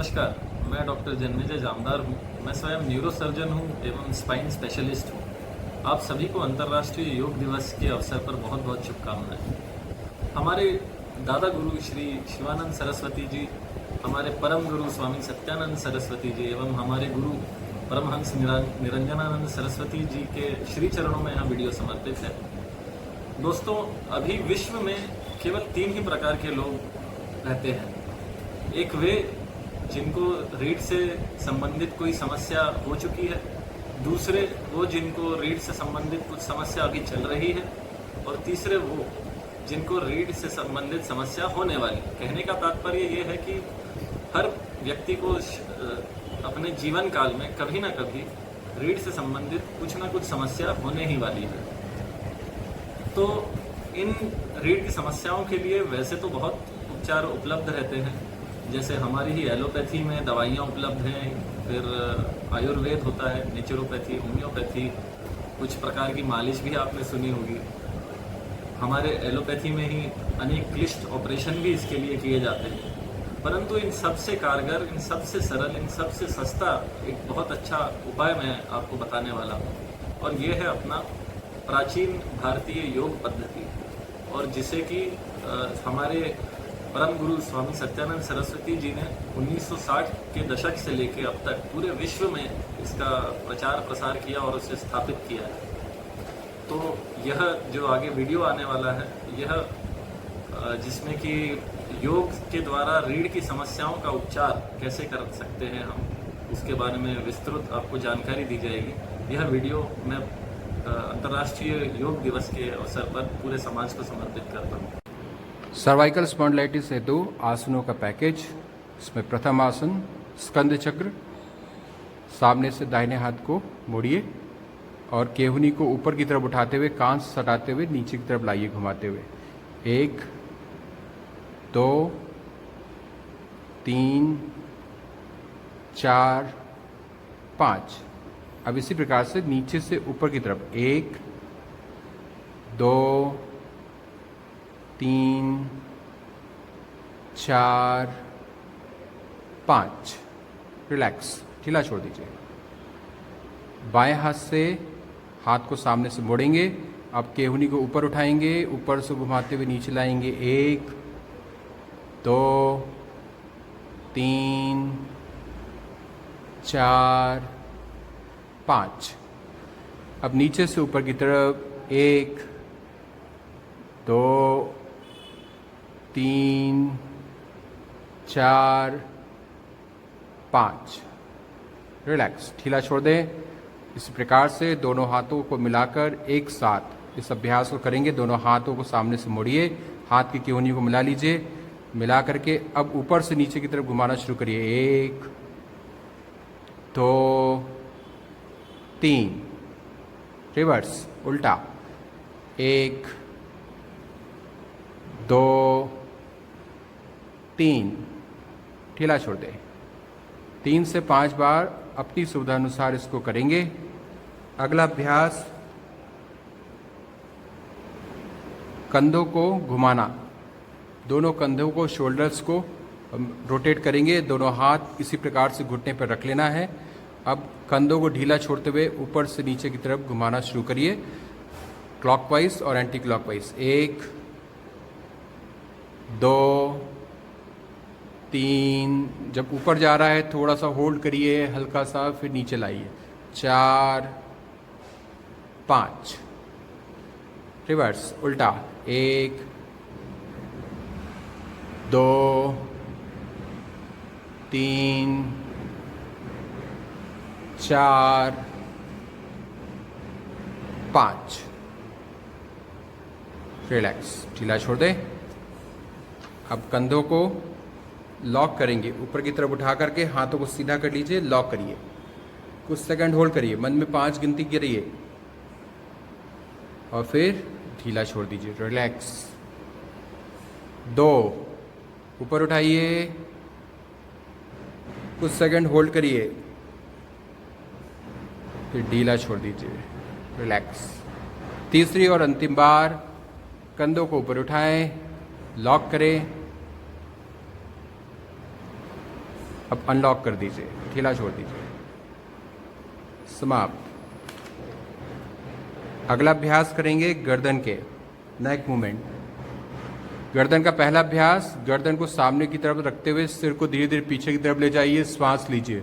नमस्कार, मैं डॉक्टर जन्मेजय जामदार हूँ। मैं स्वयं न्यूरोसर्जन हूँ एवं स्पाइन स्पेशलिस्ट हूँ। आप सभी को अंतर्राष्ट्रीय योग दिवस के अवसर पर बहुत बहुत शुभकामनाएं। हमारे दादा गुरु श्री शिवानंद सरस्वती जी, हमारे परम गुरु स्वामी सत्यानंद सरस्वती जी एवं हमारे गुरु परमहंस निरंजनानंद सरस्वती जी के श्री चरणों में यह वीडियो समर्पित है। दोस्तों, अभी विश्व में केवल 3 ही प्रकार के लोग रहते हैं। एक वे जिनको रीढ़ से संबंधित कोई समस्या हो चुकी है, दूसरे वो जिनको रीढ़ से संबंधित कुछ समस्या अभी चल रही है, और तीसरे वो जिनको रीढ़ से संबंधित समस्या होने वाली। कहने का तात्पर्य ये है कि हर व्यक्ति को अपने जीवन काल में कभी ना कभी रीढ़ से संबंधित कुछ ना कुछ समस्या होने ही वाली है। तो इन रीढ़ की समस्याओं के लिए वैसे तो बहुत उपचार उपलब्ध रहते हैं, जैसे हमारी ही एलोपैथी में दवाइयाँ उपलब्ध हैं, फिर आयुर्वेद होता है, नेचुरोपैथी, होम्योपैथी, कुछ प्रकार की मालिश भी आपने सुनी होगी। हमारे एलोपैथी में ही अनेक क्लिष्ट ऑपरेशन भी इसके लिए किए जाते हैं। परंतु इन सबसे कारगर, इन सबसे सरल, इन सबसे सस्ता एक बहुत अच्छा उपाय मैं आपको बताने वाला हूँ, और ये है अपना प्राचीन भारतीय योग पद्धति, और जिसे कि हमारे परम गुरु स्वामी सत्यानंद सरस्वती जी ने 1960 के दशक से लेकर अब तक पूरे विश्व में इसका प्रचार प्रसार किया और उसे स्थापित किया है। तो यह जो आगे वीडियो आने वाला है, यह जिसमें कि योग के द्वारा रीढ़ की समस्याओं का उपचार कैसे कर सकते हैं हम, उसके बारे में विस्तृत आपको जानकारी दी जाएगी। यह वीडियो मैं अंतर्राष्ट्रीय योग दिवस के अवसर पर पूरे समाज को समर्पित करता हूँ। सर्वाइकल स्पॉन्डिलाइटिस हेतु आसनों का पैकेज। इसमें प्रथम आसन स्कंद चक्र। सामने से दाहिने हाथ को मोड़िए और केहूनी को ऊपर की तरफ उठाते हुए कान से सटाते हुए नीचे की तरफ लाइए घुमाते हुए। 1 2 3 4 5। अब इसी प्रकार से नीचे से ऊपर की तरफ 1 2 3 4 5। रिलैक्स, ढीला छोड़ दीजिए। बाएं हाथ से हाथ को सामने से मोड़ेंगे। अब केहूनी को ऊपर उठाएंगे, ऊपर से घुमाते हुए नीचे लाएंगे। 1 2 3 4 5। अब नीचे से ऊपर की तरफ 1 2 3 4 5। रिलैक्स, ढीला छोड़ दें। इस प्रकार से दोनों हाथों को मिलाकर एक साथ इस अभ्यास को करेंगे। दोनों हाथों को सामने से मोड़िए, हाथ की केहूनी को मिला लीजिए। मिला करके अब ऊपर से नीचे की तरफ घुमाना शुरू करिए। 1 2 3। रिवर्स, उल्टा। 1 2 3। ढीला छोड़ दें। 3 से 5 बार अपनी सुविधा अनुसार इसको करेंगे। अगला अभ्यास कंधों को घुमाना। दोनों कंधों को, शोल्डर्स को रोटेट करेंगे। दोनों हाथ इसी प्रकार से घुटने पर रख लेना है। अब कंधों को ढीला छोड़ते हुए ऊपर से नीचे की तरफ घुमाना शुरू करिए, क्लॉकवाइज और एंटी क्लॉकवाइज। 1 2 3। जब ऊपर जा रहा है थोड़ा सा होल्ड करिए, हल्का सा, फिर नीचे लाइए। 4 5। रिवर्स, उल्टा। 1 2 3 4 5। रिलैक्स, ढीला छोड़ दें। अब कंधों को लॉक करेंगे, ऊपर की तरफ उठा करके हाथों को सीधा कर लीजिए, लॉक करिए। कुछ सेकंड होल्ड करिए, मन में 5 गिनती गिरिए और फिर ढीला छोड़ दीजिए। रिलैक्स। 2 ऊपर उठाइए, कुछ सेकंड होल्ड करिए, फिर ढीला छोड़ दीजिए। रिलैक्स। तीसरी और अंतिम बार कंधों को ऊपर उठाएं, लॉक करें, अब अनलॉक कर दीजिए, ढीला छोड़ दीजिए। समाप्त। अगला अभ्यास करेंगे गर्दन के, नेक मूवमेंट। गर्दन का पहला अभ्यास, गर्दन को सामने की तरफ रखते हुए सिर को धीरे धीरे पीछे की तरफ ले जाइए। श्वास लीजिए,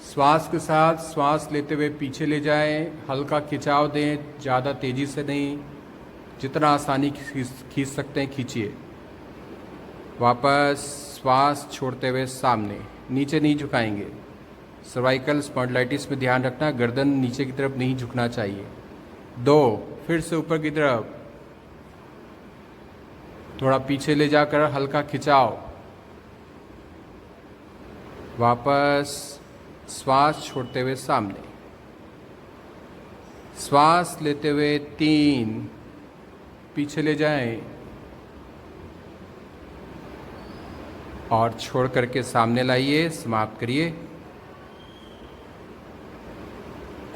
श्वास के साथ श्वास लेते हुए पीछे ले जाएं, हल्का खिंचाव दें, ज़्यादा तेजी से नहीं, जितना आसानी खींच सकते हैं खींचिए। वापस श्वास छोड़ते हुए सामने, नीचे नहीं झुकाएंगे। सर्वाइकल स्पॉन्डिलाइटिस में ध्यान रखना, गर्दन नीचे की तरफ नहीं झुकना चाहिए। 2, फिर से ऊपर की तरफ, थोड़ा पीछे ले जाकर हल्का खिंचाव। वापस श्वास छोड़ते हुए सामने, श्वास लेते हुए 3, पीछे ले जाएं और छोड़ करके सामने लाइए। समाप्त करिए।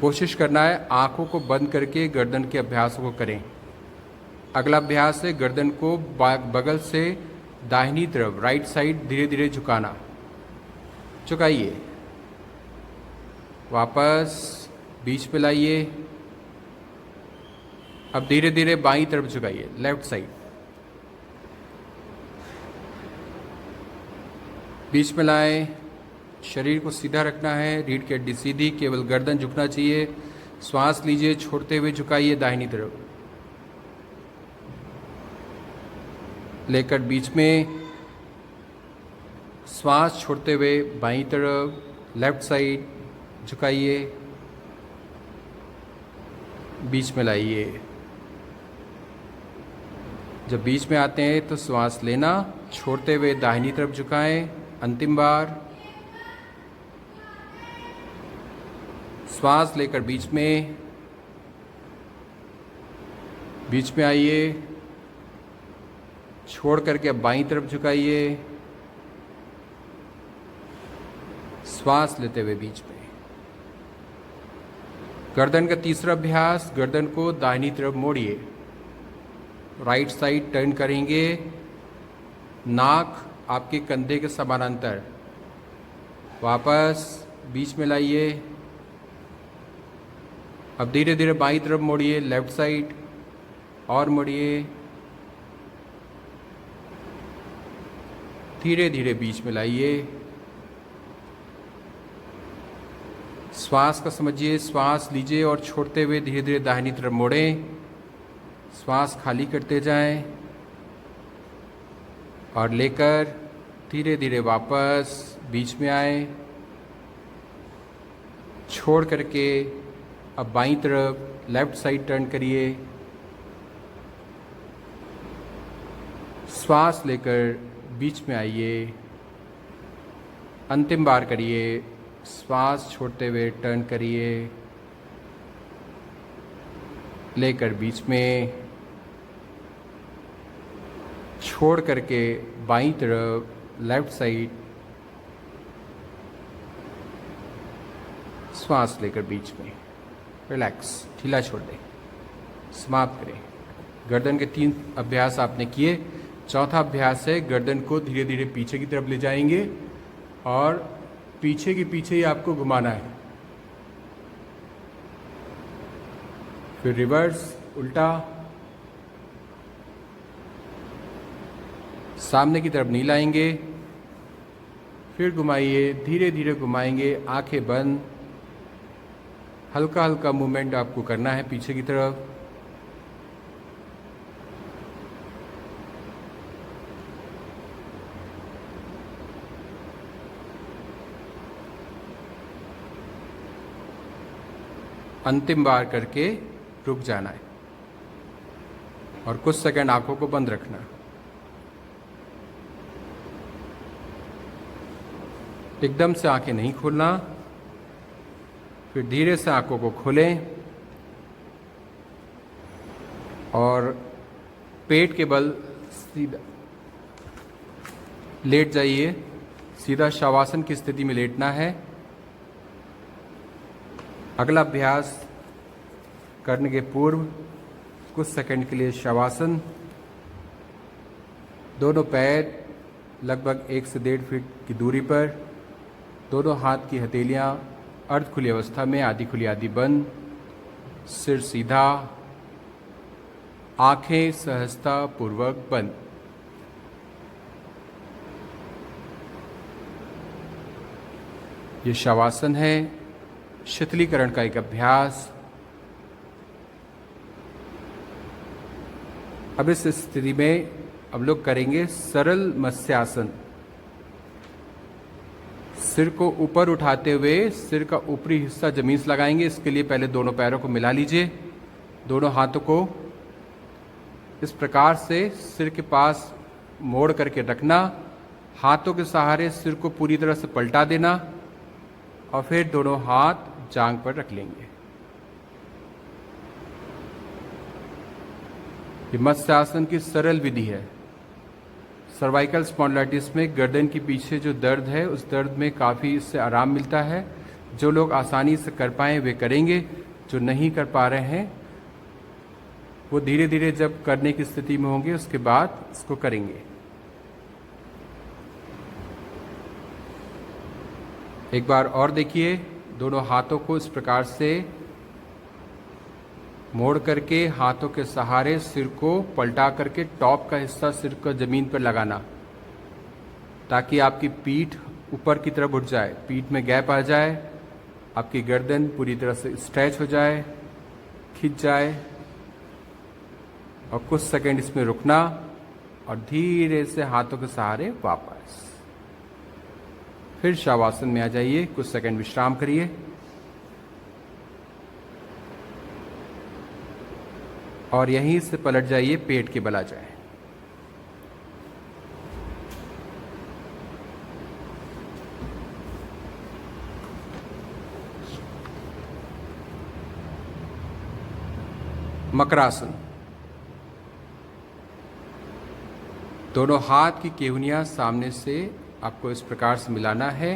कोशिश करना है आंखों को बंद करके गर्दन के अभ्यासों को करें। अगला अभ्यास है गर्दन को बगल से दाहिनी तरफ, राइट साइड धीरे धीरे झुकाना। झुकाइए, वापस बीच पे लाइए। अब धीरे धीरे बाईं तरफ झुकाइए, लेफ्ट साइड। बीच में लाएं, शरीर को सीधा रखना है, रीढ़ की हड्डी सीधी, केवल गर्दन झुकना चाहिए। श्वास लीजिए, छोड़ते हुए झुकाइए दाहिनी तरफ, लेकर बीच में। श्वास छोड़ते हुए बाईं तरफ, लेफ्ट साइड झुकाइए, बीच में लाइए। जब बीच में आते हैं तो श्वास लेना, छोड़ते हुए दाहिनी तरफ झुकाएं। अंतिम बार, श्वास लेकर बीच में आइए, छोड़ करके अब बाईं तरफ झुकाइए। श्वास लेते हुए बीच में। गर्दन का तीसरा अभ्यास, गर्दन को दाहिनी तरफ मोड़िए, राइट साइड टर्न करेंगे। नाक आपके कंधे के समानांतर, वापस बीच में लाइए। अब धीरे धीरे बाईं तरफ मोड़िए, लेफ्ट साइड, और मोड़िए, धीरे धीरे बीच में लाइए। श्वास का समझिए, श्वास लीजिए और छोड़ते हुए धीरे धीरे दाहिनी तरफ मोड़ें। श्वास खाली करते जाएं और लेकर धीरे धीरे वापस बीच में आए। छोड़ करके अब बाईं तरफ, लेफ्ट साइड टर्न करिए। श्वास लेकर बीच में आइए। अंतिम बार करिए, श्वास छोड़ते हुए टर्न करिए, लेकर बीच में, छोड़ करके बाईं तरफ, लेफ्ट साइड, श्वास लेकर बीच में। रिलैक्स, ढीला छोड़ दें। समाप्त करें। गर्दन के 3 अभ्यास आपने किए। चौथा अभ्यास है, गर्दन को धीरे धीरे पीछे की तरफ ले जाएंगे और पीछे के पीछे ही आपको घुमाना है। फिर रिवर्स, उल्टा, सामने की तरफ नहीं लाएंगे, फिर घुमाइए, धीरे धीरे घुमाएंगे, आंखें बंद। हल्का हल्का मूवमेंट आपको करना है पीछे की तरफ। अंतिम बार करके रुक जाना है और कुछ सेकंड आंखों को बंद रखना। एकदम से आंखें नहीं खोलना, फिर धीरे से आंखों को खोलें और पेट के बल सीधा लेट जाइए। सीधा शवासन की स्थिति में लेटना है। अगला अभ्यास करने के पूर्व कुछ सेकंड के लिए शवासन। दोनों पैर लगभग 1 से 1.5 फीट की दूरी पर, दोनों हाथ की हथेलियां अर्ध खुली अवस्था में, आधी खुली आधी बंद, सिर सीधा, आंखें सहजता पूर्वक बंद। ये शवासन है, शिथिलीकरण का एक अभ्यास। अब इस स्थिति में अब लोग करेंगे सरल मत्स्यासन। सिर को ऊपर उठाते हुए सिर का ऊपरी हिस्सा जमीन से लगाएंगे। इसके लिए पहले दोनों पैरों को मिला लीजिए, दोनों हाथों को इस प्रकार से सिर के पास मोड़ करके रखना, हाथों के सहारे सिर को पूरी तरह से पलटा देना और फिर दोनों हाथ जांघ पर रख लेंगे। ये मत्स्यासन की सरल विधि है। सर्वाइकल स्पॉन्डिलाइटिस में गर्दन के पीछे जो दर्द है, उस दर्द में काफ़ी इससे आराम मिलता है। जो लोग आसानी से कर पाएँ वे करेंगे, जो नहीं कर पा रहे हैं वो धीरे धीरे जब करने की स्थिति में होंगे उसके बाद इसको करेंगे। एक बार और देखिए, दोनों हाथों को इस प्रकार से मोड़ करके हाथों के सहारे सिर को पलटा करके टॉप का हिस्सा सिर को जमीन पर लगाना, ताकि आपकी पीठ ऊपर की तरफ उठ जाए, पीठ में गैप आ जाए, आपकी गर्दन पूरी तरह से स्ट्रेच हो जाए, खिंच जाए। और कुछ सेकंड इसमें रुकना और धीरे से हाथों के सहारे वापस फिर शवासन में आ जाइए। कुछ सेकंड विश्राम करिए। और यहीं से पलट जाइए, पेट के बल आ जाए। मकरासन। दोनों हाथ की केहनियां सामने से आपको इस प्रकार से मिलाना है।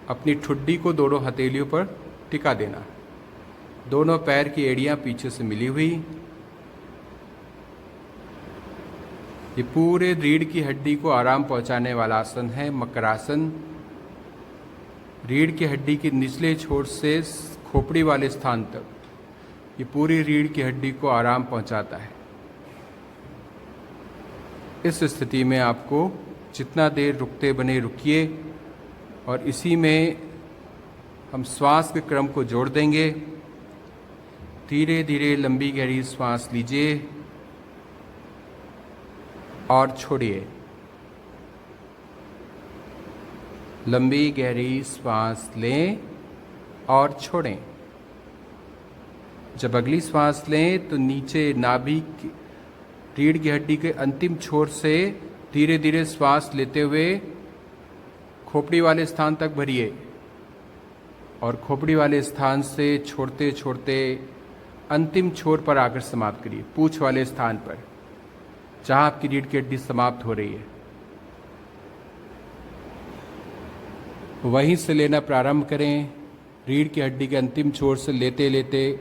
अपनी ठुड्डी को दोनों हथेलियों पर टिका देना। दोनों पैर की एड़ियां पीछे से मिली हुई। ये पूरे रीढ़ की हड्डी को आराम पहुंचाने वाला आसन है मकरासन। रीढ़ की हड्डी के निचले छोर से खोपड़ी वाले स्थान तक ये पूरी रीढ़ की हड्डी को आराम पहुंचाता है। इस स्थिति में आपको जितना देर रुकते बने रुकिए और इसी में हम श्वास के क्रम को जोड़ देंगे। धीरे धीरे लंबी गहरी श्वास लीजिए और छोड़िए। लंबी गहरी श्वास लें और छोड़ें। जब अगली श्वास लें तो नीचे नाभि रीढ़ की हड्डी के अंतिम छोर से धीरे धीरे श्वास लेते हुए खोपड़ी वाले स्थान तक भरिए और खोपड़ी वाले स्थान से छोड़ते छोड़ते अंतिम छोर पर आकर समाप्त करिए, पूंछ वाले स्थान पर जहां आपकी रीढ़ की हड्डी समाप्त हो रही है। वहीं से लेना प्रारंभ करें। रीढ़ की हड्डी के अंतिम छोर से लेते लेते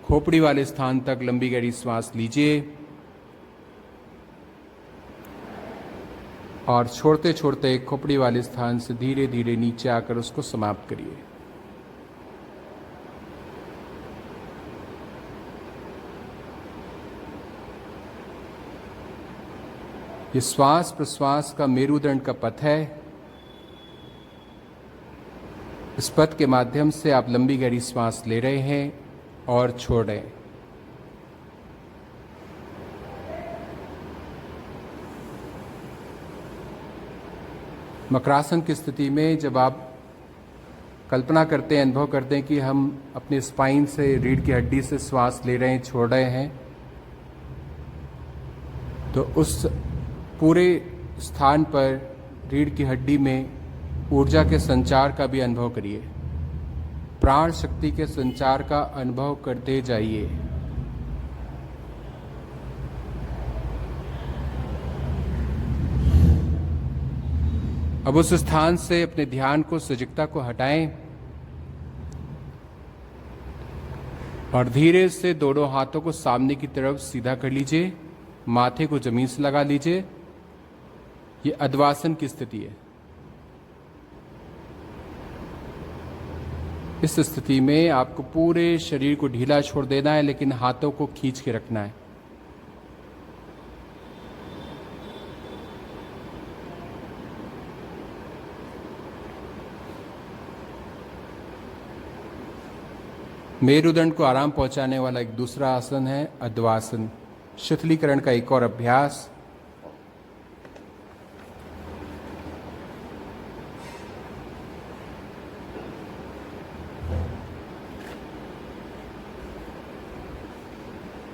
खोपड़ी वाले स्थान तक लंबी गहरी श्वास लीजिए और छोड़ते छोड़ते खोपड़ी वाले स्थान से धीरे धीरे नीचे आकर उसको समाप्त करिए। ये श्वास प्रश्वास का मेरुदंड का पथ है। इस पथ के माध्यम से आप लंबी गहरी श्वास ले रहे हैं और छोड़ रहे हैं। मकरासन की स्थिति में जब आप कल्पना करते हैं, अनुभव करते हैं कि हम अपने स्पाइन से रीढ़ की हड्डी से श्वास ले रहे हैं, छोड़ रहे हैं, तो उस पूरे स्थान पर रीढ़ की हड्डी में ऊर्जा के संचार का भी अनुभव करिए। प्राण शक्ति के संचार का अनुभव करते जाइए। अब उस स्थान से अपने ध्यान को, सजगता को हटाएं और धीरे से दोनों हाथों को सामने की तरफ सीधा कर लीजिए। माथे को जमीन से लगा लीजिए। ये अधवासन की स्थिति है। इस स्थिति में आपको पूरे शरीर को ढीला छोड़ देना है, लेकिन हाथों को खींच के रखना है। मेरुदंड को आराम पहुंचाने वाला एक दूसरा आसन है अद्वासन, शिथिलीकरण का एक और अभ्यास।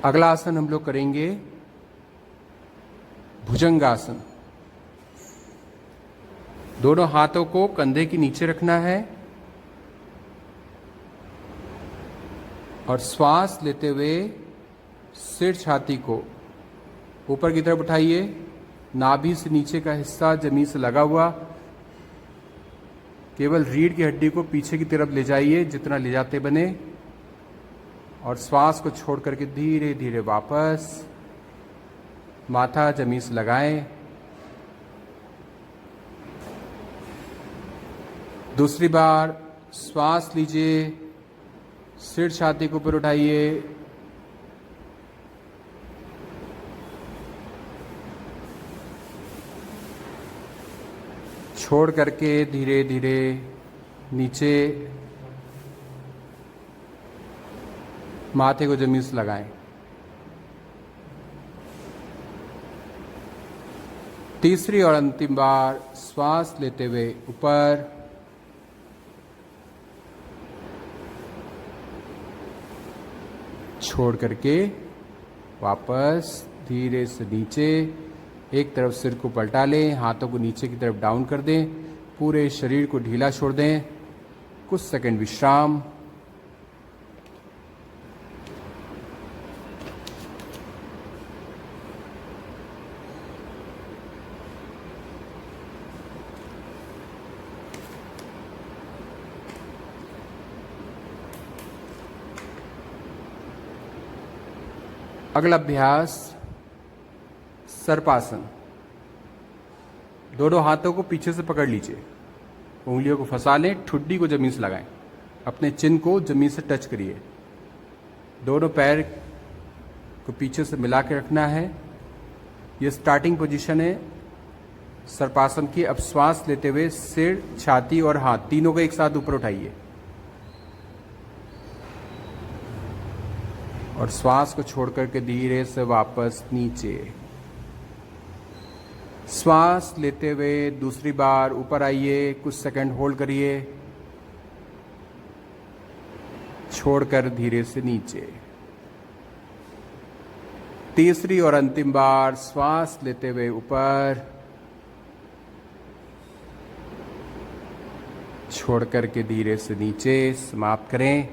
अगला आसन हम लोग करेंगे भुजंगासन। दोनों हाथों को कंधे के नीचे रखना है और श्वास लेते हुए सिर छाती को ऊपर की तरफ उठाइए। नाभि से नीचे का हिस्सा जमीन से लगा हुआ, केवल रीढ़ की हड्डी को पीछे की तरफ ले जाइए जितना ले जाते बने, और श्वास को छोड़ करके धीरे धीरे वापस माथा जमीन से लगाएं। दूसरी बार श्वास लीजिए, सिर छाती को ऊपर उठाइए, छोड़ करके धीरे धीरे नीचे माथे को जमीन से लगाएं। तीसरी और अंतिम बार श्वास लेते हुए ऊपर, छोड़ करके वापस धीरे से नीचे। एक तरफ सिर को पलटा लें, हाथों को नीचे की तरफ डाउन कर दें, पूरे शरीर को ढीला छोड़ दें। कुछ सेकंड विश्राम। अगला अभ्यास सर्पासन। दोनों हाथों को पीछे से पकड़ लीजिए, उंगलियों को फंसा लें, ठुड्डी को जमीन से लगाएं, अपने चिन को जमीन से टच करिए। दोनों पैर को पीछे से मिला के रखना है। ये स्टार्टिंग पोजीशन है सर्पासन की। अब श्वास लेते हुए सिर, छाती और हाथ तीनों को एक साथ ऊपर उठाइए और श्वास को छोड़ करके धीरे से वापस नीचे। श्वास लेते हुए दूसरी बार ऊपर आइए, कुछ सेकंड होल्ड करिए, छोड़कर धीरे से नीचे। तीसरी और अंतिम बार श्वास लेते हुए ऊपर, छोड़ करके धीरे से नीचे। समाप्त करें।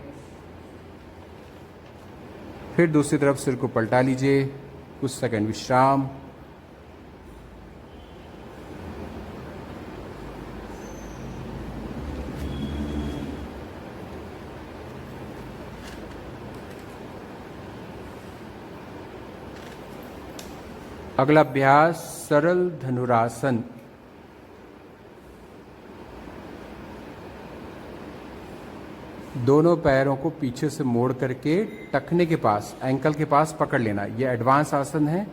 फिर दूसरी तरफ सिर को पलटा लीजिए, कुछ सेकंड विश्राम। अगला अभ्यास सरल धनुरासन। दोनों पैरों को पीछे से मोड़ करके टखने के पास, एंकल के पास पकड़ लेना। यह एडवांस आसन है।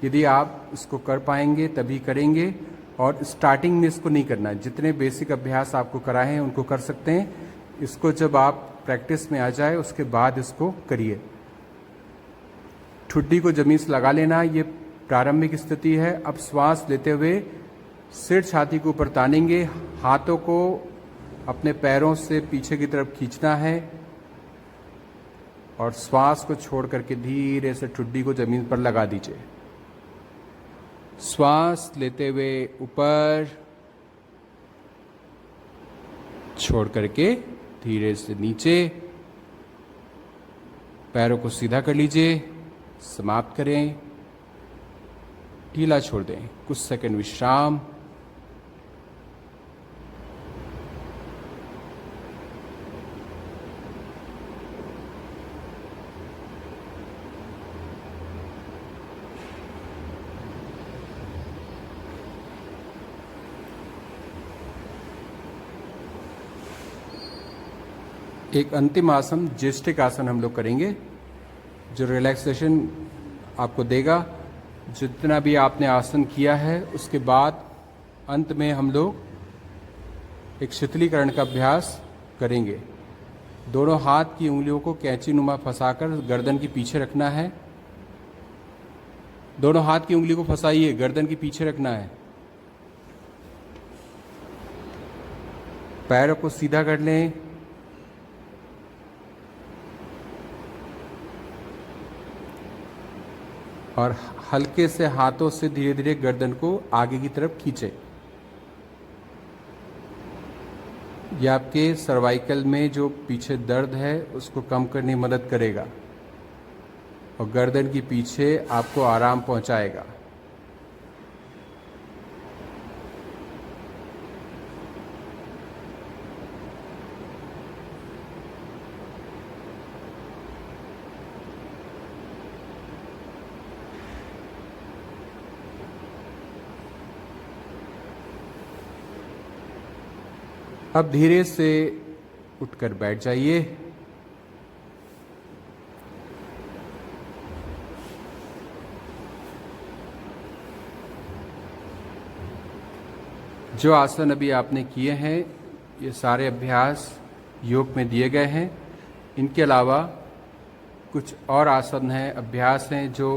यदि आप इसको कर पाएंगे तभी करेंगे, और स्टार्टिंग में इसको नहीं करना। जितने बेसिक अभ्यास आपको कराए हैं उनको कर सकते हैं। इसको जब आप प्रैक्टिस में आ जाए उसके बाद इसको करिए। ठुड्डी को जमीन से लगा लेना, ये प्रारंभिक स्थिति है। अब श्वास लेते हुए सिर छाती को ऊपर तानेंगे, हाथों को अपने पैरों से पीछे की तरफ खींचना है और श्वास को छोड़ करके धीरे से ठुड्डी को जमीन पर लगा दीजिए। श्वास लेते हुए ऊपर, छोड़ करके धीरे से नीचे। पैरों को सीधा कर लीजिए, समाप्त करें, ढीला छोड़ दें। कुछ सेकंड विश्राम। एक अंतिम आसन ज्येष्ठिक आसन हम लोग करेंगे, जो रिलैक्सेशन आपको देगा। जितना भी आपने आसन किया है उसके बाद अंत में हम लोग एक शीतलीकरण का अभ्यास करेंगे। दोनों हाथ की उंगलियों को कैंची नुमा फंसाकर गर्दन के पीछे रखना है। दोनों हाथ की उंगली को फंसाइए, गर्दन के पीछे रखना है। पैरों को सीधा कर लें। और हल्के से हाथों से धीरे धीरे गर्दन को आगे की तरफ खींचें। यह आपके सर्वाइकल में जो पीछे दर्द है उसको कम करने में मदद करेगा और गर्दन के पीछे आपको आराम पहुंचाएगा। अब धीरे से उठकर बैठ जाइए। जो आसन अभी आपने किए हैं ये सारे अभ्यास योग में दिए गए हैं। इनके अलावा कुछ और आसन हैं, अभ्यास हैं जो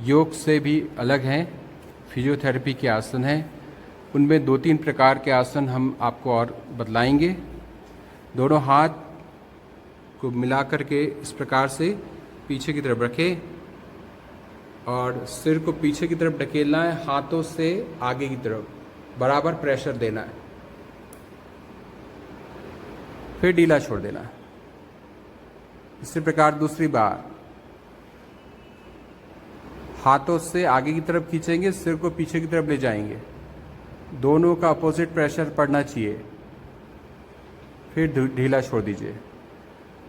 योग से भी अलग हैं, फिजियोथेरेपी के आसन हैं। उनमें 2-3 प्रकार के आसन हम आपको और बतलाएंगे। दोनों हाथ को मिला करके इस प्रकार से पीछे की तरफ रखें और सिर को पीछे की तरफ ढकेलना है, हाथों से आगे की तरफ बराबर प्रेशर देना है, फिर ढीला छोड़ देना है। इसी प्रकार दूसरी बार हाथों से आगे की तरफ खींचेंगे, सिर को पीछे की तरफ ले जाएंगे, दोनों का अपोजिट प्रेशर पड़ना चाहिए, फिर ढीला छोड़ दीजिए।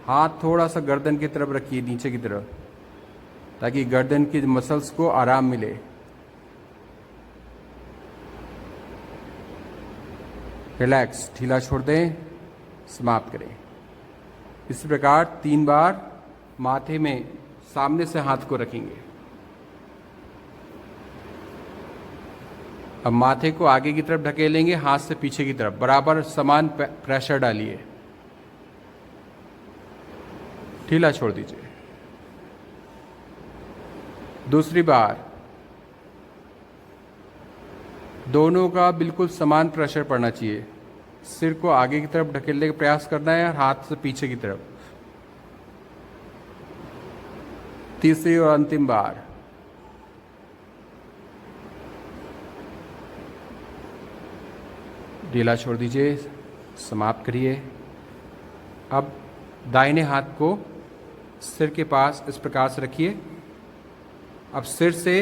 हाथ थोड़ा सा गर्दन की तरफ रखिए, नीचे की तरफ, ताकि गर्दन की मसल्स को आराम मिले। रिलैक्स, ढीला छोड़ दें, समाप्त करें। इस प्रकार 3 बार माथे में सामने से हाथ को रखेंगे। अब माथे को आगे की तरफ ढकेलेंगे, हाथ से पीछे की तरफ बराबर समान प्रेशर डालिए, ढीला छोड़ दीजिए। दूसरी बार दोनों का बिल्कुल समान प्रेशर पड़ना चाहिए। सिर को आगे की तरफ ढकेलने का प्रयास करना है और हाथ से पीछे की तरफ। तीसरी और अंतिम बार ढीला छोड़ दीजिए, समाप्त करिए। अब दाहिने हाथ को सिर के पास इस प्रकार से रखिए। अब सिर से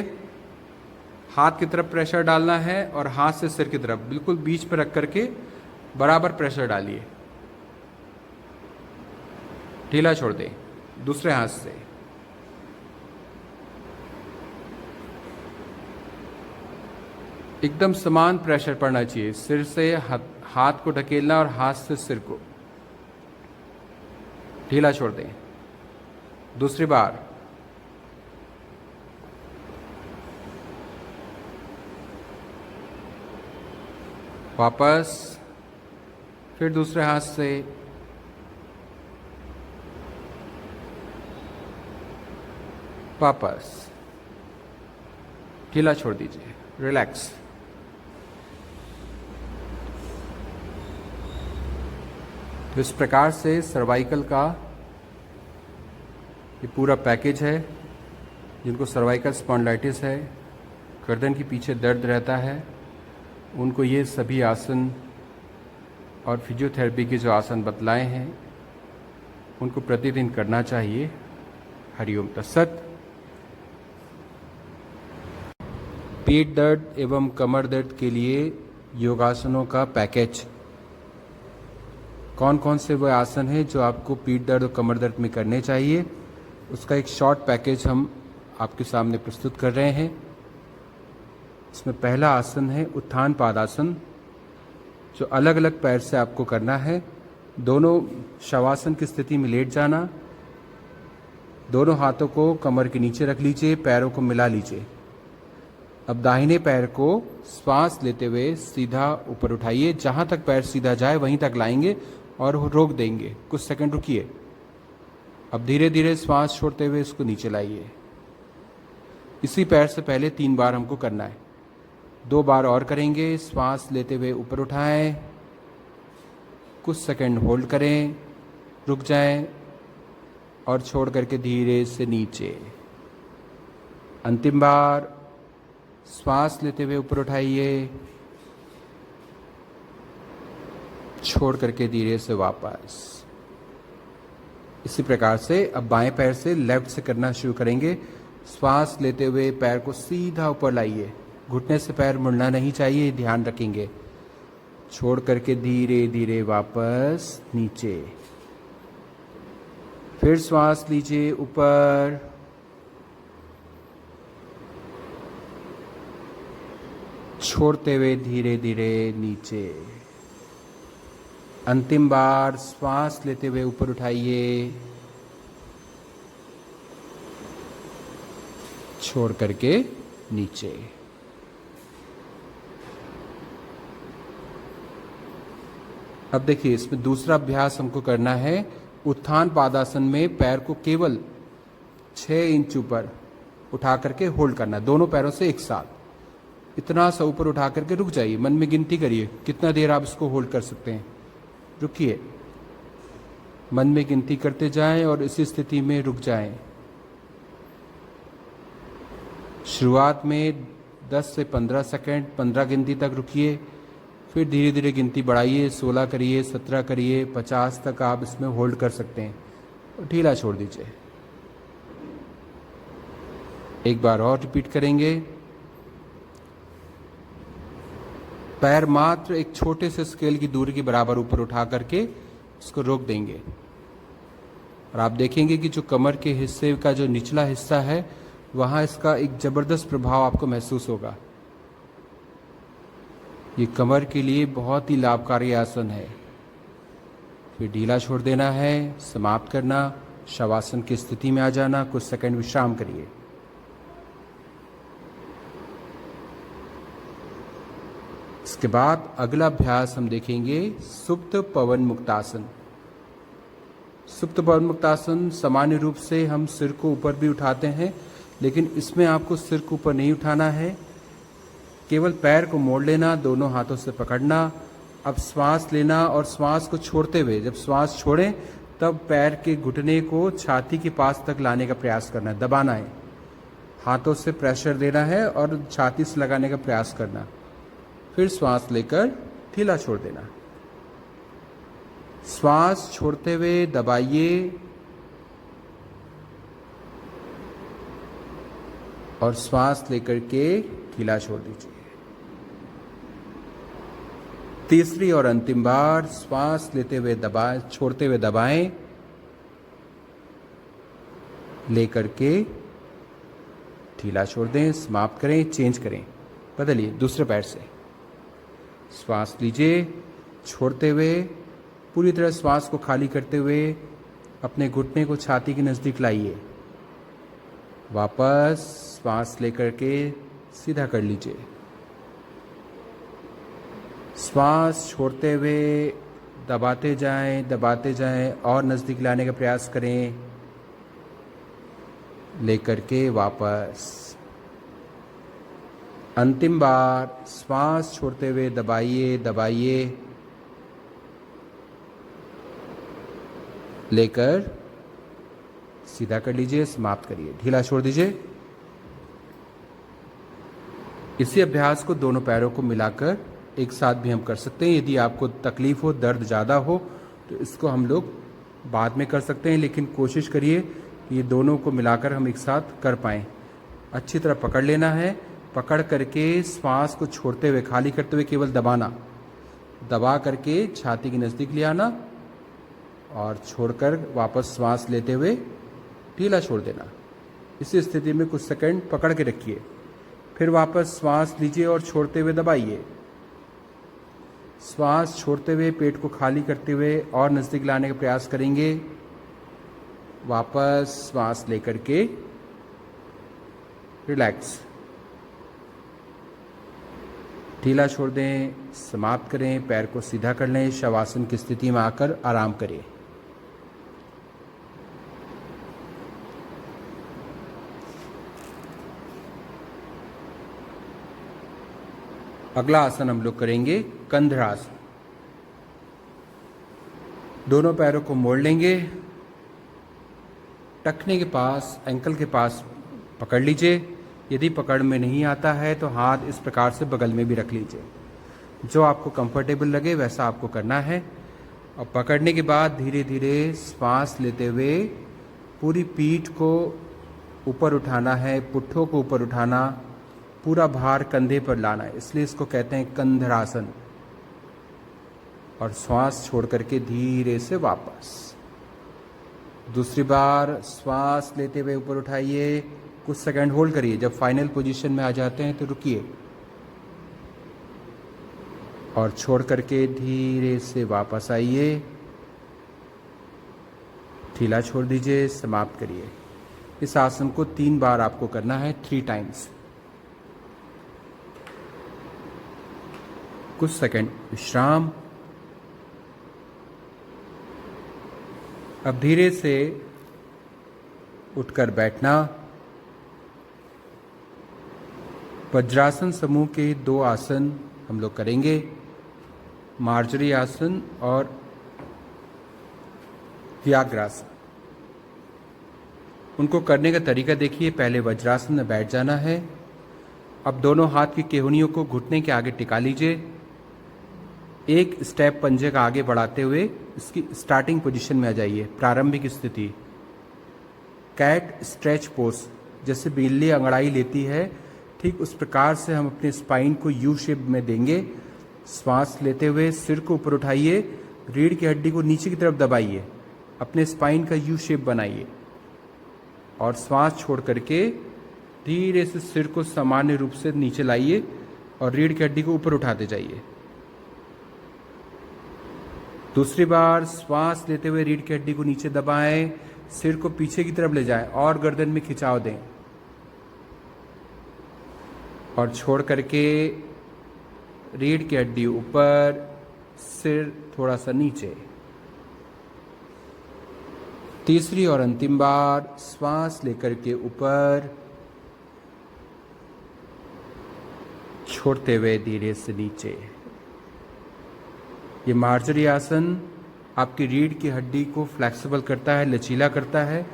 हाथ की तरफ प्रेशर डालना है और हाथ से सिर की तरफ बिल्कुल बीच पर रख करके बराबर प्रेशर डालिए, ढीला छोड़ दें। दूसरे हाथ से एकदम समान प्रेशर पड़ना चाहिए। सिर से हाथ को ढकेलना और हाथ से सिर को, ढीला छोड़ दें। दूसरी बार वापस, फिर दूसरे हाथ से, वापस, ढीला छोड़ दीजिए। रिलैक्स। तो इस प्रकार से सर्वाइकल का ये पूरा पैकेज है। जिनको सर्वाइकल स्पॉन्डिलाइटिस है, गर्दन के पीछे दर्द रहता है, उनको ये सभी आसन और फिजियोथेरेपी के जो आसन बतलाए हैं उनको प्रतिदिन करना चाहिए। हरिओम तत्सत। पेट दर्द एवं कमर दर्द के लिए योगासनों का पैकेज, कौन कौन से वो आसन हैं जो आपको पीठ दर्द और कमर दर्द में करने चाहिए, उसका एक शॉर्ट पैकेज हम आपके सामने प्रस्तुत कर रहे हैं। इसमें पहला आसन है उत्थान पादासन, जो अलग अलग पैर से आपको करना है। दोनों शवासन की स्थिति में लेट जाना, दोनों हाथों को कमर के नीचे रख लीजिए, पैरों को मिला लीजिए। अब दाहिने पैर को श्वास लेते हुए सीधा ऊपर उठाइए, जहां तक पैर सीधा जाए वहीं तक लाएंगे और रोक देंगे। कुछ सेकंड रुकिए। अब धीरे धीरे श्वास छोड़ते हुए इसको नीचे लाइए। इसी पैर से पहले 3 बार हमको करना है। 2 बार और करेंगे। श्वास लेते हुए ऊपर उठाएं, कुछ सेकंड होल्ड करें, रुक जाएं और छोड़ करके धीरे से नीचे। अंतिम बार श्वास लेते हुए ऊपर उठाइए, छोड़ करके धीरे से वापस। इसी प्रकार से अब बाएं पैर से लेफ्ट से करना शुरू करेंगे। श्वास लेते हुए पैर को सीधा ऊपर लाइए, घुटने से पैर मुड़ना नहीं चाहिए, ध्यान रखेंगे। छोड़ करके धीरे धीरे वापस नीचे। फिर श्वास लीजिए ऊपर, छोड़ते हुए धीरे धीरे नीचे। अंतिम बार श्वास लेते हुए ऊपर उठाइए, छोड़ करके नीचे। अब देखिए, इसमें दूसरा अभ्यास हमको करना है। उत्थान पादासन में पैर को केवल 6 इंच ऊपर उठा करके होल्ड करना, दोनों पैरों से एक साथ। इतना सा ऊपर उठा करके रुक जाइए, मन में गिनती करिए कितना देर आप इसको होल्ड कर सकते हैं। रुकिए, मन में गिनती करते जाएं और इसी स्थिति में रुक जाएं। शुरुआत में 10 से 15 सेकंड, 15 गिनती तक रुकिए, फिर धीरे धीरे गिनती बढ़ाइए। 16 करिए, 17 करिए, 50 तक आप इसमें होल्ड कर सकते हैं और ढीला छोड़ दीजिए। एक बार और रिपीट करेंगे। पैर मात्र एक छोटे से स्केल की दूरी के बराबर ऊपर उठा करके इसको रोक देंगे और आप देखेंगे कि जो कमर के हिस्से का जो निचला हिस्सा है वहां इसका एक जबरदस्त प्रभाव आपको महसूस होगा। ये कमर के लिए बहुत ही लाभकारी आसन है। फिर ढीला छोड़ देना है, समाप्त करना, शवासन की स्थिति में आ जाना, कुछ सेकंड विश्राम करिए। इसके बाद अगला अभ्यास हम देखेंगे सुप्त पवन मुक्तासन। सुप्त पवन मुक्तासन सामान्य रूप से हम सिर को ऊपर भी उठाते हैं, लेकिन इसमें आपको सिर को ऊपर नहीं उठाना है, केवल पैर को मोड़ लेना, दोनों हाथों से पकड़ना। अब श्वास लेना और श्वास को छोड़ते हुए, जब श्वास छोड़ें तब पैर के घुटने को छाती के पास तक लाने का प्रयास करना है, दबाना है, हाथों से प्रेशर देना है और छाती से लगाने का प्रयास करना। फिर श्वास लेकर ढीला छोड़ देना। श्वास छोड़ते हुए दबाइए और श्वास लेकर के ढीला छोड़ दीजिए। तीसरी और अंतिम बार श्वास लेते हुए दबाएं, छोड़ते हुए दबाएं, लेकर के ढीला छोड़ दें, समाप्त करें, चेंज करें, बदलिए दूसरे पैर से। श्वास लीजिए, छोड़ते हुए पूरी तरह श्वास को खाली करते हुए अपने घुटने को छाती के नज़दीक लाइए। वापस श्वास लेकर के सीधा कर लीजिए। श्वास छोड़ते हुए दबाते जाएं और नज़दीक लाने का प्रयास करें, लेकर के वापस। अंतिम बार श्वास छोड़ते हुए दबाइए, लेकर सीधा कर लीजिए, समाप्त करिए, ढीला छोड़ दीजिए। इसी अभ्यास को दोनों पैरों को मिलाकर एक साथ भी हम कर सकते हैं। यदि आपको तकलीफ हो, दर्द ज़्यादा हो तो इसको हम लोग बाद में कर सकते हैं, लेकिन कोशिश करिए ये दोनों को मिलाकर हम एक साथ कर पाएँ। अच्छी तरह पकड़ लेना है, पकड़ करके श्वास को छोड़ते हुए, खाली करते हुए केवल दबाना, दबा करके छाती के नज़दीक ले आना और छोड़कर वापस श्वास लेते हुए ढीला छोड़ देना। इसी स्थिति में कुछ सेकंड पकड़ के रखिए, फिर वापस श्वास लीजिए और छोड़ते हुए दबाइए। श्वास छोड़ते हुए पेट को खाली करते हुए और नज़दीक लाने का प्रयास करेंगे। वापस श्वास लेकर के रिलैक्स, ढीला छोड़ दें, समाप्त करें, पैर को सीधा कर लें, शवासन की स्थिति में आकर आराम करें। अगला आसन हम लोग करेंगे कंधरासन। दोनों पैरों को मोड़ लेंगे, टखने के पास, एंकल के पास पकड़ लीजिए। यदि पकड़ में नहीं आता है तो हाथ इस प्रकार से बगल में भी रख लीजिए। जो आपको कंफर्टेबल लगे वैसा आपको करना है। और पकड़ने के बाद धीरे धीरे श्वास लेते हुए पूरी पीठ को ऊपर उठाना है, पुट्ठों को ऊपर उठाना, पूरा भार कंधे पर लाना है, इसलिए इसको कहते हैं कंधरासन। और श्वास छोड़ करके धीरे से वापस। दूसरी बार श्वास लेते हुए ऊपर उठाइए, कुछ सेकंड होल्ड करिए। जब फाइनल पोजीशन में आ जाते हैं तो रुकिए और छोड़ करके धीरे से वापस आइए, ढीला छोड़ दीजिए, समाप्त करिए। इस आसन को 3 बार आपको करना है, 3 टाइम्स। कुछ सेकंड विश्राम। अब धीरे से उठकर बैठना। वज्रासन समूह के 2 आसन हम लोग करेंगे, मार्जरी आसन और व्याघ्रासन। उनको करने का तरीका देखिए। पहले वज्रासन में बैठ जाना है। अब दोनों हाथ की केहूनियों को घुटने के आगे टिका लीजिए। एक स्टेप पंजे का आगे बढ़ाते हुए इसकी स्टार्टिंग पोजीशन में आ जाइए, प्रारंभिक स्थिति। कैट स्ट्रेच पोज, जैसे बिल्ली अंगड़ाई लेती है, ठीक उस प्रकार से हम अपने स्पाइन को यू शेप में देंगे। श्वास लेते हुए सिर को ऊपर उठाइए, रीढ़ की हड्डी को नीचे की तरफ दबाइए, अपने स्पाइन का यू शेप बनाइए और श्वास छोड़ करके धीरे से सिर को सामान्य रूप से नीचे लाइए और रीढ़ की हड्डी को ऊपर उठाते जाइए। दूसरी बार श्वास लेते हुए रीढ़ की हड्डी को नीचे दबाएं, सिर को पीछे की तरफ ले जाएं और गर्दन में खिंचाव दें और छोड़ करके रीढ़ की हड्डी ऊपर, सिर थोड़ा सा नीचे। तीसरी और अंतिम बार श्वास लेकर के ऊपर, छोड़ते हुए धीरे से नीचे। ये मार्जरी आसन आपकी रीढ़ की हड्डी को फ्लेक्सिबल करता है, लचीला करता है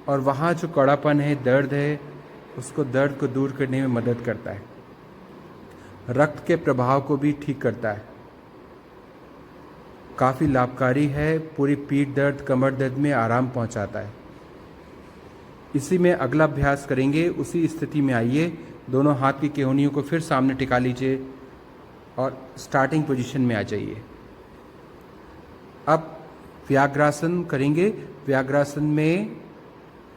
और वहाँ जो कड़ापन है, दर्द है, उसको दर्द को दूर करने में मदद करता है। रक्त के प्रभाव को भी ठीक करता है, काफ़ी लाभकारी है। पूरी पीठ दर्द, कमर दर्द में आराम पहुंचाता है। इसी में अगला अभ्यास करेंगे। उसी स्थिति में आइए, दोनों हाथ की केहूनियों को फिर सामने टिका लीजिए और स्टार्टिंग पोजीशन में आ जाइए। अब व्याघ्रासन करेंगे। व्याघ्रासन में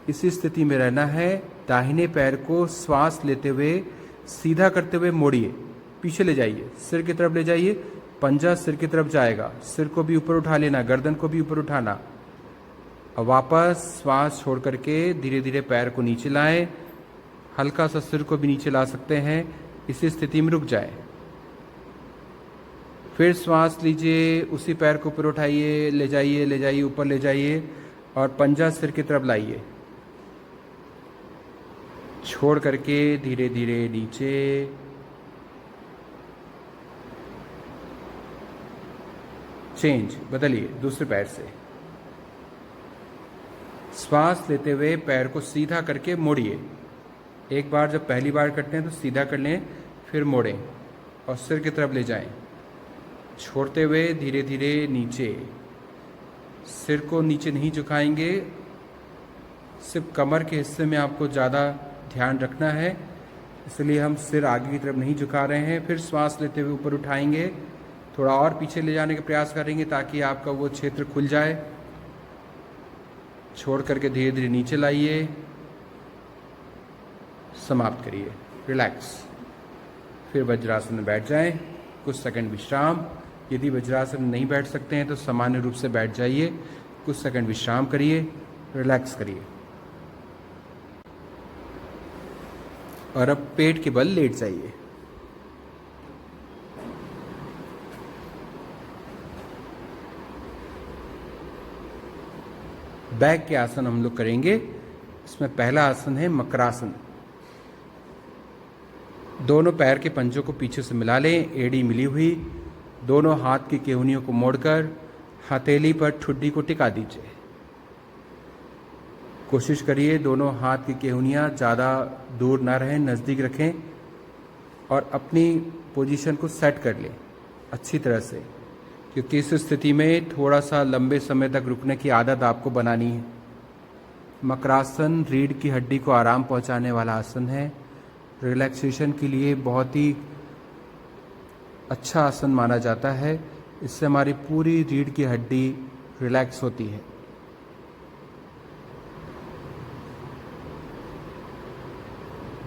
इसी स्थिति में रहना है। दाहिने पैर को श्वास लेते हुए सीधा करते हुए मोड़िए, पीछे ले जाइए, सिर की तरफ ले जाइए, पंजा सिर की तरफ जाएगा, सिर को भी ऊपर उठा लेना, गर्दन को भी ऊपर उठाना। और वापस श्वास छोड़ करके धीरे धीरे पैर को नीचे लाएं, हल्का सा सिर को भी नीचे ला सकते हैं। इसी स्थिति में रुक जाए। फिर श्वास लीजिए, उसी पैर को ऊपर उठाइए, ले जाइए, ऊपर ले जाइए और पंजा सिर की तरफ लाइए। छोड़ करके धीरे धीरे नीचे। चेंज, बदलिए दूसरे पैर से। श्वास लेते हुए पैर को सीधा करके मोड़िए। एक बार जब पहली बार करते हैं तो सीधा कर लें, फिर मोड़ें और सिर की तरफ ले जाएं। छोड़ते हुए धीरे धीरे नीचे। सिर को नीचे नहीं झुकाएंगे, सिर्फ कमर के हिस्से में आपको ज़्यादा ध्यान रखना है, इसलिए हम सिर आगे की तरफ नहीं झुका रहे हैं। फिर श्वास लेते हुए ऊपर उठाएंगे, थोड़ा और पीछे ले जाने का प्रयास करेंगे ताकि आपका वो क्षेत्र खुल जाए। छोड़ करके धीरे धीरे नीचे लाइए, समाप्त करिए, रिलैक्स। फिर वज्रासन में बैठ जाएं, कुछ सेकंड विश्राम। यदि वज्रासन में नहीं बैठ सकते हैं तो सामान्य रूप से बैठ जाइए, कुछ सेकंड विश्राम करिए, रिलैक्स करिए और अब पेट के बल लेट जाइए। बैक के आसन हम लोग करेंगे। इसमें पहला आसन है मकरासन। दोनों पैर के पंजों को पीछे से मिला लें, एड़ी मिली हुई, दोनों हाथ की केहूनियों को मोड़कर हथेली पर ठुड्डी को टिका दीजिए। कोशिश करिए दोनों हाथ की केहूनियाँ ज़्यादा दूर ना रहें, नज़दीक रखें और अपनी पोजीशन को सेट कर लें अच्छी तरह से, क्योंकि इस स्थिति में थोड़ा सा लंबे समय तक रुकने की आदत आपको बनानी है। मकरासन रीढ़ की हड्डी को आराम पहुंचाने वाला आसन है। रिलैक्सेशन के लिए बहुत ही अच्छा आसन माना जाता है। इससे हमारी पूरी रीढ़ की हड्डी रिलैक्स होती है।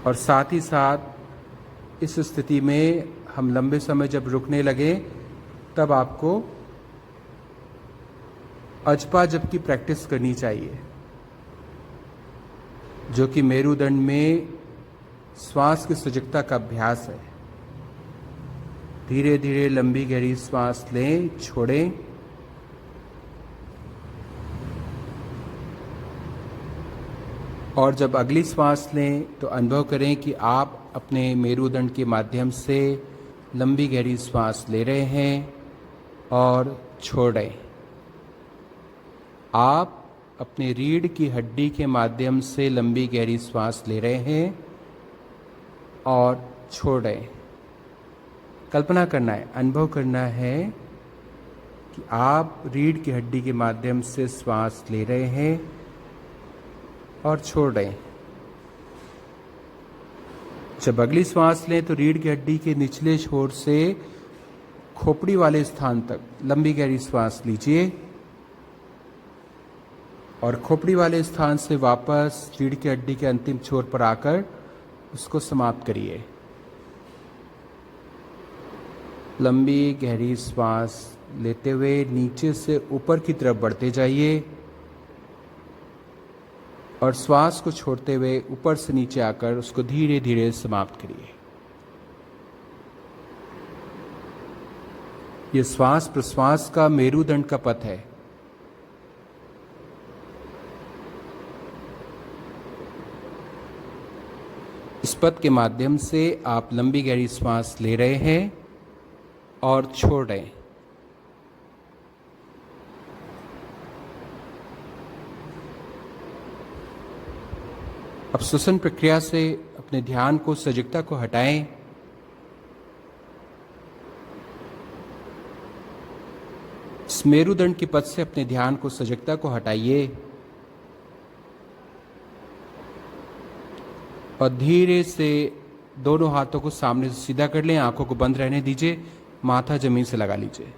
और साथ ही साथ इस स्थिति में हम लंबे समय जब रुकने लगे तब आपको अजपा जप की प्रैक्टिस करनी चाहिए, जो कि मेरुदंड में श्वास की सजगता का अभ्यास है। धीरे धीरे लंबी गहरी श्वास लें, छोड़ें और जब अगली श्वास लें तो अनुभव करें कि आप अपने मेरुदंड के माध्यम से लंबी गहरी श्वास ले रहे हैं और छोड़ रहे हैं। आप अपने रीढ़ की हड्डी के माध्यम से लंबी गहरी श्वास ले रहे हैं और छोड़ रहे हैं। कल्पना करना है, अनुभव करना है कि आप रीढ़ की हड्डी के माध्यम से श्वास ले रहे हैं और छोड़ रहे हैं। जब अगली श्वास लें तो रीढ़ की हड्डी के निचले छोर से खोपड़ी वाले स्थान तक लंबी गहरी श्वास लीजिए और खोपड़ी वाले स्थान से वापस रीढ़ की हड्डी के अंतिम छोर पर आकर उसको समाप्त करिए। लंबी गहरी श्वास लेते हुए नीचे से ऊपर की तरफ बढ़ते जाइए और श्वास को छोड़ते हुए ऊपर से नीचे आकर उसको धीरे धीरे समाप्त करिए। यह श्वास प्रश्वास का मेरुदंड का पथ है। इस पथ के माध्यम से आप लंबी गहरी श्वास ले रहे हैं और छोड़ रहे हैं। अब श्वसन प्रक्रिया से अपने ध्यान को, सजगता को हटाएं। इस मेरुदंड के पथ से अपने ध्यान को, सजगता को हटाइए और धीरे से दोनों हाथों को सामने से सीधा कर लें। आंखों को बंद रहने दीजिए, माथा जमीन से लगा लीजिए,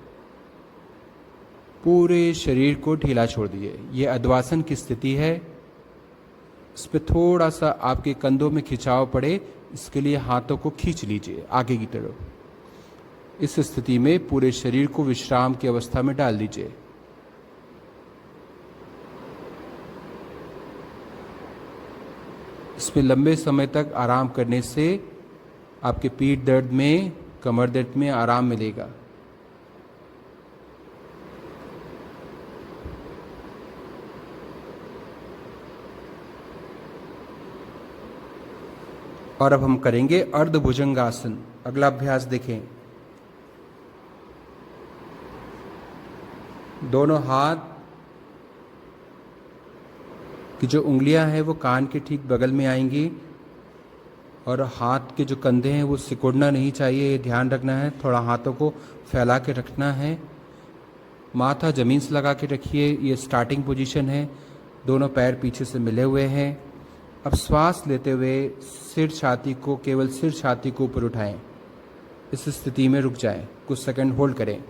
पूरे शरीर को ढीला छोड़ दीजिए। यह अद्वासन की स्थिति है। इस पर थोड़ा सा आपके कंधों में खिंचाव पड़े, इसके लिए हाथों को खींच लीजिए आगे की तरफ। इस स्थिति में पूरे शरीर को विश्राम की अवस्था में डाल दीजिए। इसमें लंबे समय तक आराम करने से आपके पीठ दर्द में, कमर दर्द में आराम मिलेगा। और अब हम करेंगे अर्धभुजंगासन। अगला अभ्यास देखें। दोनों हाथ की जो उंगलियां हैं वो कान के ठीक बगल में आएंगी और हाथ के जो कंधे हैं वो सिकुड़ना नहीं चाहिए, ये ध्यान रखना है। थोड़ा हाथों को फैला के रखना है। माथा जमीन से लगा के रखिए, ये स्टार्टिंग पोजीशन है। दोनों पैर पीछे से मिले हुए हैं। अब श्वास लेते हुए सिर छाती को, केवल सिर छाती को ऊपर उठाएं। इस स्थिति में रुक जाएं, कुछ सेकंड होल्ड करें।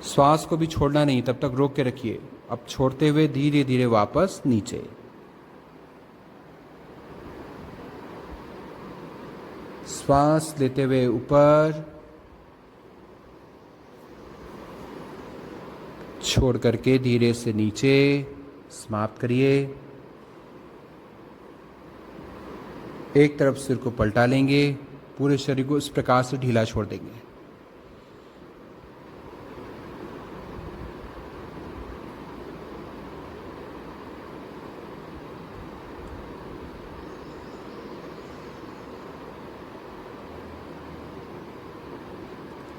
श्वास को भी छोड़ना नहीं, तब तक रोक के रखिए। अब छोड़ते हुए धीरे धीरे वापस नीचे। श्वास लेते हुए ऊपर छोड़ करके धीरे से नीचे समाप्त करिए। एक तरफ सिर को पलटा लेंगे, पूरे शरीर को इस प्रकार से ढीला छोड़ देंगे।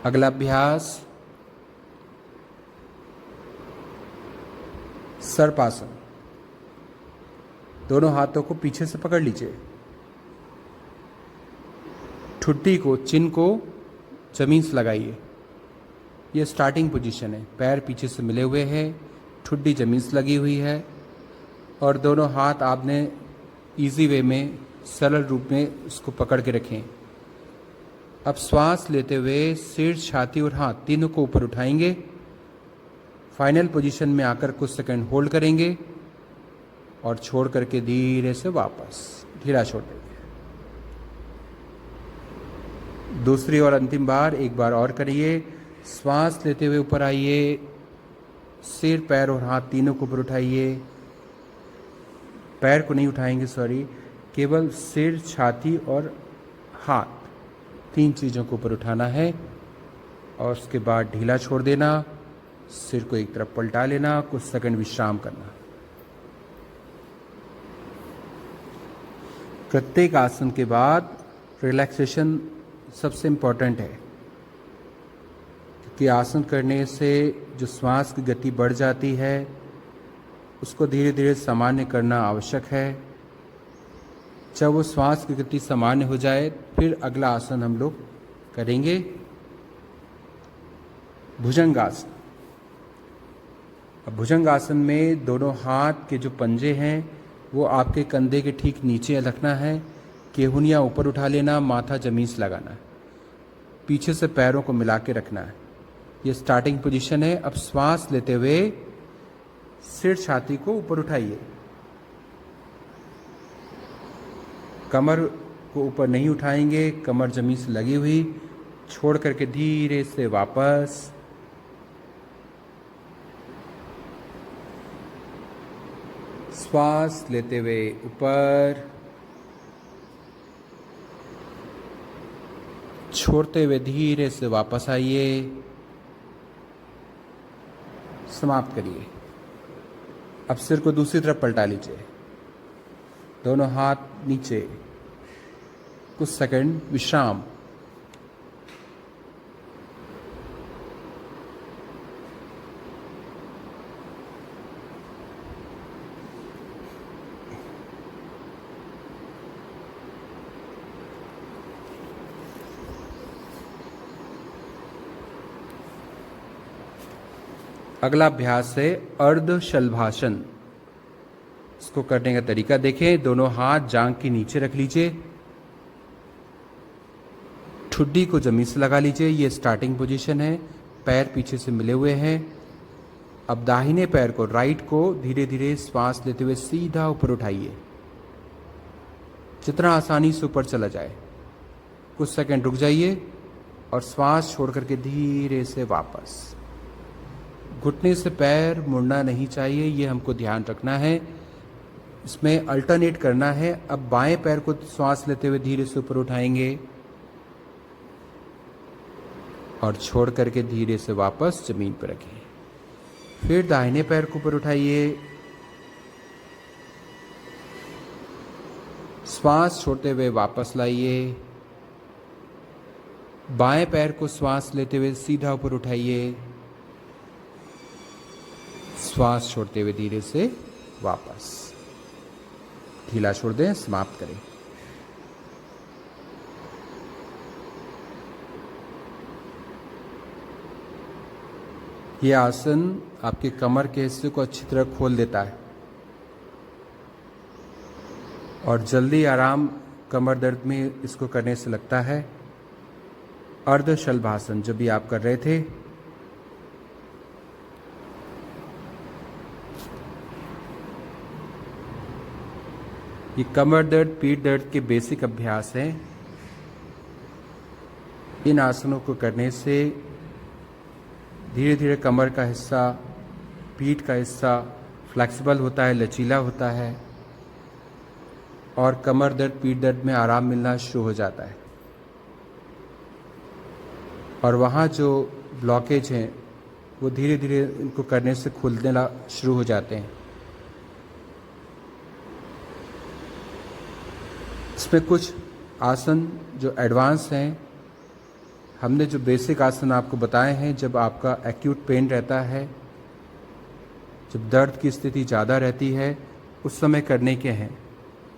अगला अभ्यास सर्पासन। दोनों हाथों को पीछे से पकड़ लीजिए, ठुड्डी को, चिन को जमीन से लगाइए। ये स्टार्टिंग पोजीशन है। पैर पीछे से मिले हुए हैं, ठुड्डी जमीन से लगी हुई है और दोनों हाथ आपने इजी वे में, सरल रूप में इसको पकड़ के रखें। अब श्वास लेते हुए सिर, छाती और हाथ तीनों को ऊपर उठाएंगे। फाइनल पोजीशन में आकर कुछ सेकंड होल्ड करेंगे और छोड़ करके धीरे से वापस ढीला छोड़ देंगे। दूसरी और अंतिम बार एक बार और करिए। श्वास लेते हुए ऊपर आइए, सिर, पैर और हाथ तीनों को ऊपर उठाइए। पैर को नहीं उठाएंगे, सॉरी, केवल सिर, छाती और हाथ, तीन चीज़ों को ऊपर उठाना है और उसके बाद ढीला छोड़ देना। सिर को एक तरफ पलटा लेना, कुछ सेकंड विश्राम करना। प्रत्येक आसन के बाद रिलैक्सेशन सबसे इम्पॉर्टेंट है, क्योंकि आसन करने से जो श्वास की गति बढ़ जाती है उसको धीरे धीरे सामान्य करना आवश्यक है। जब वो श्वास की गति सामान्य हो जाए फिर अगला आसन हम लोग करेंगे, भुजंगासन। अब भुजंगासन में दोनों हाथ के जो पंजे हैं वो आपके कंधे के ठीक नीचे रखना है। केहुनियाँ ऊपर उठा लेना, माथा जमीन से लगाना है, पीछे से पैरों को मिला के रखना है। ये स्टार्टिंग पोजीशन है। अब श्वास लेते हुए सिर, छाती को ऊपर उठाइए। कमर को ऊपर नहीं उठाएंगे, कमर जमीन से लगी हुई, छोड़ करके धीरे से वापस। श्वास लेते हुए ऊपर, छोड़ते हुए धीरे से वापस आइए, समाप्त करिए। अब सिर को दूसरी तरफ पलटा लीजिए, दोनों हाथ नीचे, कुछ सेकंड विश्राम। अगला अभ्यास है अर्ध शलभासन। इसको करने का तरीका देखें। दोनों हाथ जांघ के नीचे रख लीजिए, ठुड्डी को जमीन से लगा लीजिए। ये स्टार्टिंग पोजीशन है। पैर पीछे से मिले हुए हैं। अब दाहिने पैर को, राइट को धीरे धीरे श्वास लेते हुए सीधा ऊपर उठाइए, जितना आसानी से ऊपर चला जाए। कुछ सेकंड रुक जाइए और श्वास छोड़ करके धीरे से वापस। घुटने से पैर मुड़ना नहीं चाहिए, ये हमको ध्यान रखना है। इसमें अल्टरनेट करना है। अब बाएं पैर को श्वास लेते हुए धीरे से ऊपर उठाएंगे और छोड़ करके धीरे से वापस जमीन पर रखें। फिर दाहिने पैर को ऊपर उठाइए, श्वास छोड़ते हुए वापस लाइए। बाएं पैर को श्वास लेते हुए सीधा ऊपर उठाइए, श्वास छोड़ते हुए धीरे से वापस ढीला छोड़ दें, समाप्त करें। यह आसन आपके कमर के हिस्से को अच्छी तरह खोल देता है और जल्दी आराम कमर दर्द में इसको करने से लगता है। अर्ध शलभासन जो भी आप कर रहे थे, ये कमर दर्द, पीठ दर्द के बेसिक अभ्यास हैं। इन आसनों को करने से धीरे धीरे कमर का हिस्सा पीठ का हिस्सा फ्लेक्सिबल होता है, लचीला होता है और कमर दर्द, पीठ दर्द में आराम मिलना शुरू हो जाता है। और वहाँ जो ब्लॉकेज हैं वो धीरे धीरे इनको करने से खुलने शुरू हो जाते हैं। इसमें कुछ आसन जो एडवांस हैं, हमने जो बेसिक आसन आपको बताए हैं, जब आपका एक्यूट पेन रहता है, जब दर्द की स्थिति ज़्यादा रहती है, उस समय करने के हैं,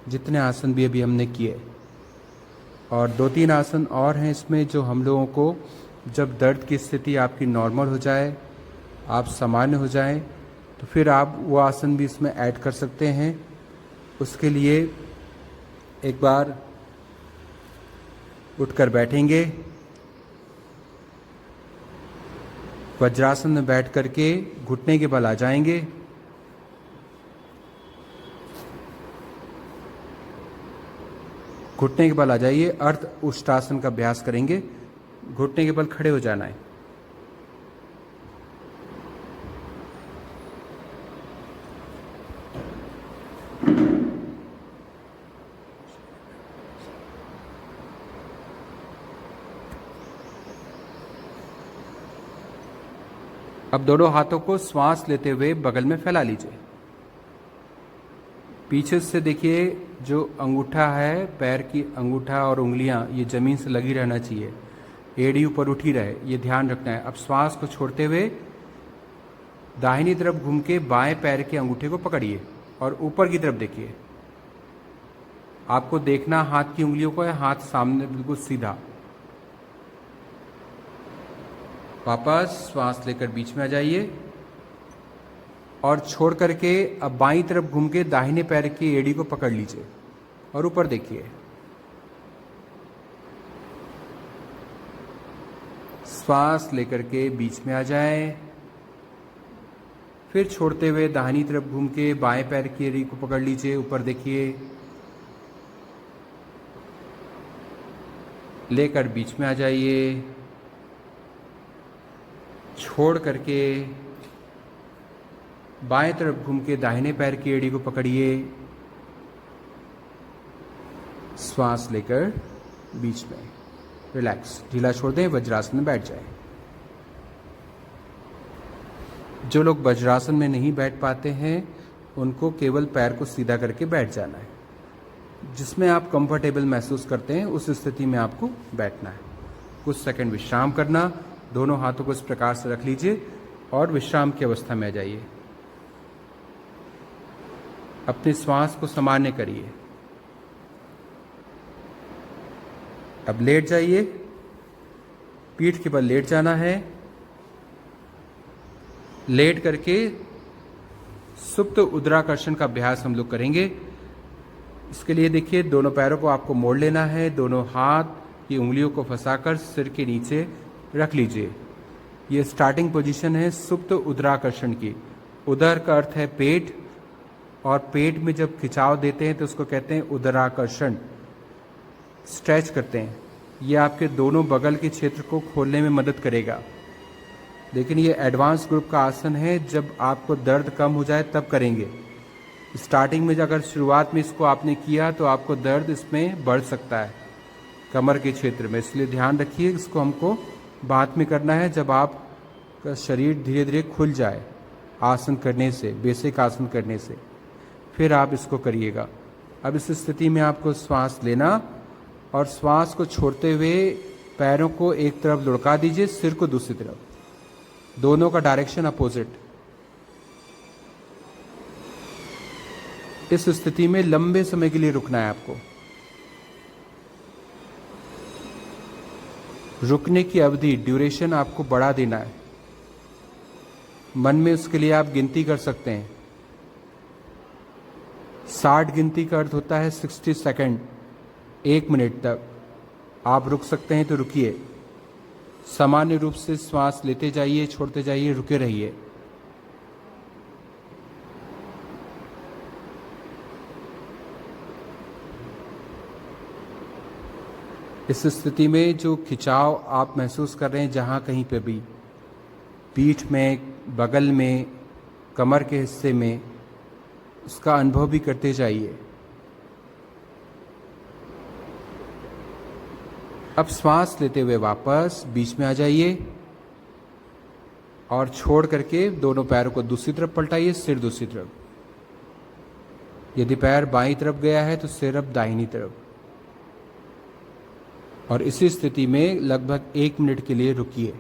जितने आसन भी अभी हमने किए। और 2-3 आसन और हैं इसमें जो हम लोगों को, जब दर्द की स्थिति आपकी नॉर्मल हो जाए, आप सामान्य हो जाएं, तो फिर आप वो आसन भी इसमें ऐड कर सकते हैं। उसके लिए एक बार उठकर बैठेंगे, वज्रासन में बैठ करके घुटने के बल आ जाएंगे, घुटने के बल आ जाइए। अर्ध उष्टासन का अभ्यास करेंगे, घुटने के बल खड़े हो जाना है। अब दोनों हाथों को श्वास लेते हुए बगल में फैला लीजिए। पीछे से देखिए, जो अंगूठा है, पैर की अंगूठा और उंगलियां, ये जमीन से लगी रहना चाहिए, एड़ी ऊपर उठी रहे, ये ध्यान रखना है। अब श्वास को छोड़ते हुए दाहिनी तरफ घूम के बाएं पैर के अंगूठे को पकड़िए और ऊपर की तरफ देखिए। आपको देखना हाथ की उंगलियों को है, हाथ सामने बिल्कुल सीधा। वापस श्वास लेकर बीच में आ जाइए और छोड़ करके अब बाईं तरफ घूम के दाहिने पैर की एड़ी को पकड़ लीजिए और ऊपर देखिए। श्वास लेकर के बीच में आ जाए, फिर छोड़ते हुए दाहिनी तरफ घूम के बाएं पैर की एड़ी को पकड़ लीजिए, ऊपर देखिए, लेकर बीच में आ जाइए, छोड़ करके बाएं तरफ घूम के दाहिने पैर की एड़ी को पकड़िए, श्वास लेकर बीच में रिलैक्स, ढीला छोड़ दें, वज्रासन में बैठ जाए। जो लोग वज्रासन में नहीं बैठ पाते हैं उनको केवल पैर को सीधा करके बैठ जाना है। जिसमें आप कंफर्टेबल महसूस करते हैं उस स्थिति में आपको बैठना है। कुछ सेकंड विश्राम करना, दोनों हाथों को इस प्रकार से रख लीजिए और विश्राम की अवस्था में आ जाइए। अपने श्वास को सामान्य करिए। अब लेट जाइए, पीठ के बल लेट जाना है। लेट करके सुप्त उदराकर्षण का अभ्यास हम लोग करेंगे। इसके लिए देखिए, दोनों पैरों को आपको मोड़ लेना है, दोनों हाथ की उंगलियों को फंसाकर सिर के नीचे रख लीजिए। ये स्टार्टिंग पोजीशन है सुप्त उदराकर्षण की। उदर का अर्थ है पेट, और पेट में जब खिंचाव देते हैं तो उसको कहते हैं उदराकर्षण। स्ट्रेच करते हैं, ये आपके दोनों बगल के क्षेत्र को खोलने में मदद करेगा। लेकिन ये एडवांस ग्रुप का आसन है, जब आपको दर्द कम हो जाए तब करेंगे। स्टार्टिंग में अगर शुरुआत में इसको आपने किया तो आपको दर्द इसमें बढ़ सकता है कमर के क्षेत्र में, इसलिए ध्यान रखिए। इसको हमको बाद में करना है जब आपका शरीर धीरे धीरे खुल जाए आसन करने से, बेसिक आसन करने से, फिर आप इसको करिएगा। अब इस स्थिति में आपको श्वास लेना और श्वास को छोड़ते हुए पैरों को एक तरफ लुढ़का दीजिए, सिर को दूसरी तरफ, दोनों का डायरेक्शन अपोजिट। इस स्थिति में लंबे समय के लिए रुकना है आपको। रुकने की अवधि, ड्यूरेशन आपको बढ़ा देना है। मन में उसके लिए आप गिनती कर सकते हैं। 60 गिनती का अर्थ होता है 60 सेकंड, 1 मिनट तक आप रुक सकते हैं तो रुकिए। सामान्य रूप से श्वास लेते जाइए, छोड़ते जाइए, रुके रहिए। इस स्थिति में जो खिंचाव आप महसूस कर रहे हैं, जहाँ कहीं पे भी, पीठ में, बगल में, कमर के हिस्से में, उसका अनुभव भी करते जाइए। अब श्वास लेते हुए वापस बीच में आ जाइए और छोड़ करके दोनों पैरों को दूसरी तरफ पलटाइए, सिर दूसरी तरफ। यदि पैर बाईं तरफ गया है तो सिर अब दाहिनी तरफ। और इसी स्थिति में लगभग 1 मिनट के लिए रुकिए।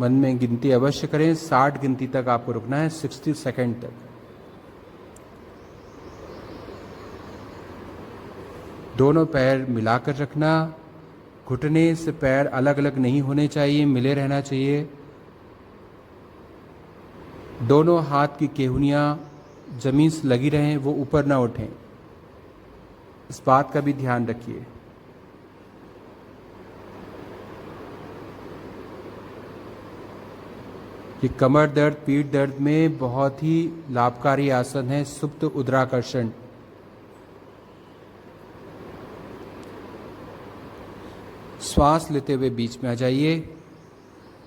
मन में गिनती अवश्य करें, 60 गिनती तक आपको रुकना है, 60 सेकंड तक। दोनों पैर मिलाकर रखना, घुटने से पैर अलग अलग नहीं होने चाहिए, मिले रहना चाहिए। दोनों हाथ की केहूनियां जमीन से लगी रहें, वो ऊपर ना उठें, इस बात का भी ध्यान रखिए। ये कमर दर्द, पीठ दर्द में बहुत ही लाभकारी आसन है, सुप्त उदराकर्षण। श्वास लेते हुए बीच में आ जाइए।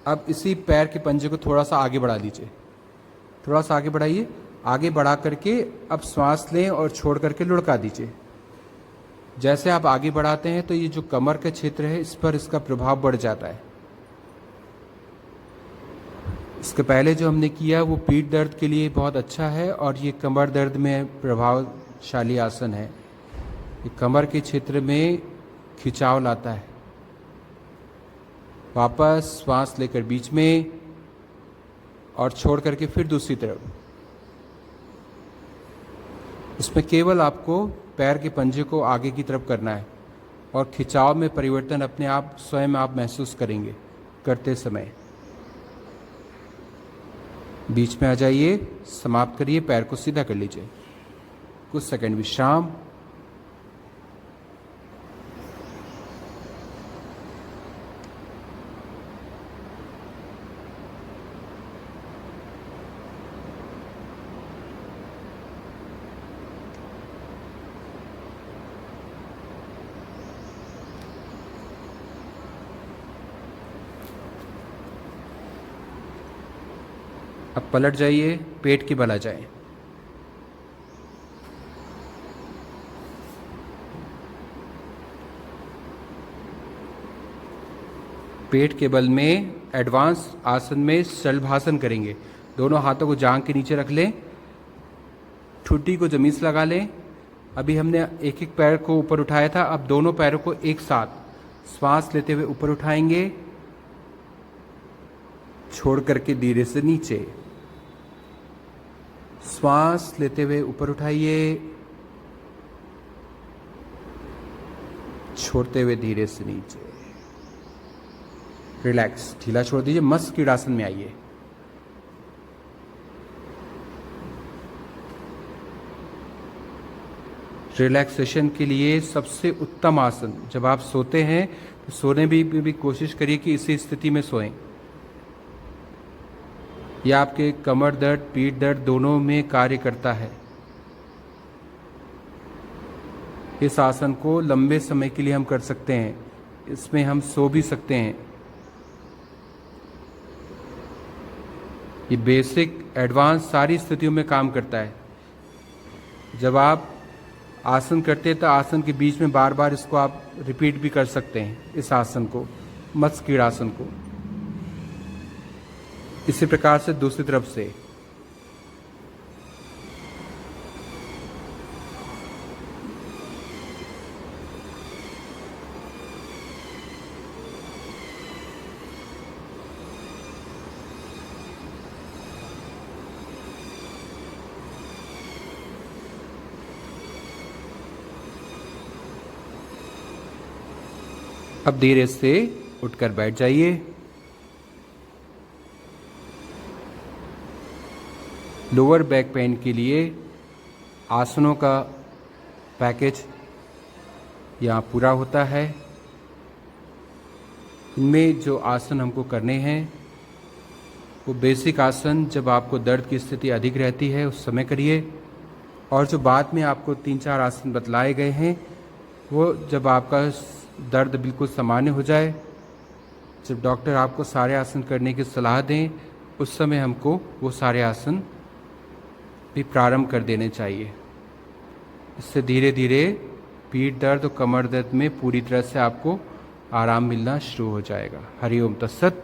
अब इसी पैर के पंजे को थोड़ा सा आगे बढ़ा लीजिए, थोड़ा सा आगे बढ़ाइए। आगे बढ़ा करके अब श्वास लें और छोड़ करके लुढ़का दीजिए। जैसे आप आगे बढ़ाते हैं तो ये जो कमर का क्षेत्र है, इस पर इसका प्रभाव बढ़ जाता है। इसके पहले जो हमने किया वो पीठ दर्द के लिए बहुत अच्छा है और ये कमर दर्द में प्रभावशाली आसन है। ये कमर के क्षेत्र में खिंचाव लाता है। वापस श्वास लेकर बीच में और छोड़ करके फिर दूसरी तरफ। इसमें केवल आपको पैर के पंजे को आगे की तरफ करना है और खिंचाव में परिवर्तन अपने आप स्वयं आप महसूस करेंगे करते समय। बीच में आ जाइए, समाप्त करिए, पैर को सीधा कर लीजिए। कुछ सेकंड विश्राम। अब पलट जाइए, पेट के बल आ जाए। पेट के बल में एडवांस आसन में शलभासन करेंगे। दोनों हाथों को जांघ के नीचे रख लें, ठुड्डी को जमीन से लगा लें। अभी हमने एक एक पैर को ऊपर उठाया था, अब दोनों पैरों को एक साथ श्वास लेते हुए ऊपर उठाएंगे, छोड़ करके धीरे से नीचे। श्वास लेते हुए ऊपर उठाइए, छोड़ते हुए धीरे से नीचे। रिलैक्स, ढीला छोड़ दीजिए, मस्त क्रीड़ासन में आइए। रिलैक्सेशन के लिए सबसे उत्तम आसन, जब आप सोते हैं तो सोने भी कोशिश करिए कि इसी स्थिति में सोएं। यह आपके कमर दर्द, पीठ दर्द दोनों में कार्य करता है। इस आसन को लंबे समय के लिए हम कर सकते हैं, इसमें हम सो भी सकते हैं। ये बेसिक, एडवांस सारी स्थितियों में काम करता है। जब आप आसन करते हैं तो आसन के बीच में बार बार इसको आप रिपीट भी कर सकते हैं, इस आसन को, मत्स्य क्रीड़ासन को। इसी प्रकार से दूसरी तरफ से। अब धीरे से उठकर बैठ जाइए। लोअर बैक पेन के लिए आसनों का पैकेज यहाँ पूरा होता है। इनमें जो आसन हमको करने हैं वो बेसिक आसन जब आपको दर्द की स्थिति अधिक रहती है उस समय करिए, और जो बाद में आपको 3-4 आसन बतलाए गए हैं वो जब आपका दर्द बिल्कुल सामान्य हो जाए, जब डॉक्टर आपको सारे आसन करने की सलाह दें उस समय हमको वो सारे आसन भी प्रारंभ कर देने चाहिए। इससे धीरे धीरे पीठ दर्द और कमर दर्द में पूरी तरह से आपको आराम मिलना शुरू हो जाएगा। हरि ओम तत्सत।